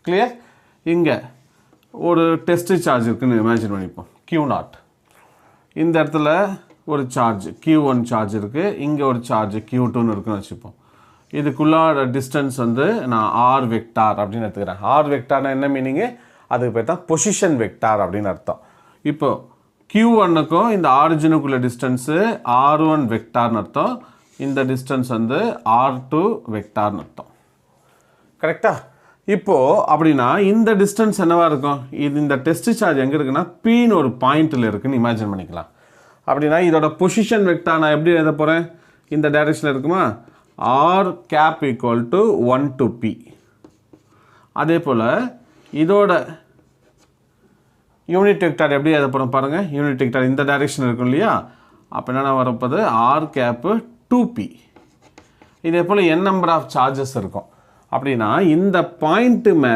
Clear? இங்கே ஒரு test charge இருக்குன்னு இமேஜின் பண்ணிப்போம், Q0. இந்த இடத்துல ஒரு சார்ஜ் Q1 சார்ஜ் இருக்குது, இங்கே ஒரு சார்ஜ் Q2ன்னு இருக்குன்னு வச்சுப்போம். இதுக்குள்ளார டிஸ்டன்ஸ் வந்து நான் ஆர் வெக்டார் அப்படின்னு எடுத்துக்கிறேன். ஆர் வெக்டார்னா என்ன மீனிங்கு? அதுக்கு பேர் தான் பொசிஷன் வெக்டார் அப்படின்னு அர்த்தம். இப்போ Q1க்கும் இந்த ஆரிஜினுக்குள்ள டிஸ்டன்ஸு R1 வெக்டார்னு அர்த்தம், இந்த டிஸ்டன்ஸ் வந்து R2 வெக்டார்னு அர்த்தம். கரெக்டா? இப்போது அப்படின்னா இந்த டிஸ்டன்ஸ் என்னவாக இருக்கும்? இது இந்த டெஸ்ட் சார்ஜ் எங்கே இருக்குன்னா Pன்னு ஒரு பாயிண்டில் இருக்குன்னு இமேஜின் பண்ணிக்கலாம். அப்படின்னா இதோட பொசிஷன் வெக்டார் நான் எப்படி எழுத போகிறேன்? இந்த டைரெக்ஷனில் இருக்குமா? R cap equal to 1 to P. அதே போல் இதோட யூனிட் வெக்டார் எப்படி எழுத போகிறோம் பாருங்கள். யூனிட் வெக்டார் இந்த டைரெக்ஷன் இருக்கும் இல்லையா? அப்போ என்னென்ன வரப்போது? R cap 2P. இதே போல் n நம்பர் ஆஃப் சார்ஜஸ் இருக்கும். அப்படின்னா இந்த பாயிண்ட்டு மேலே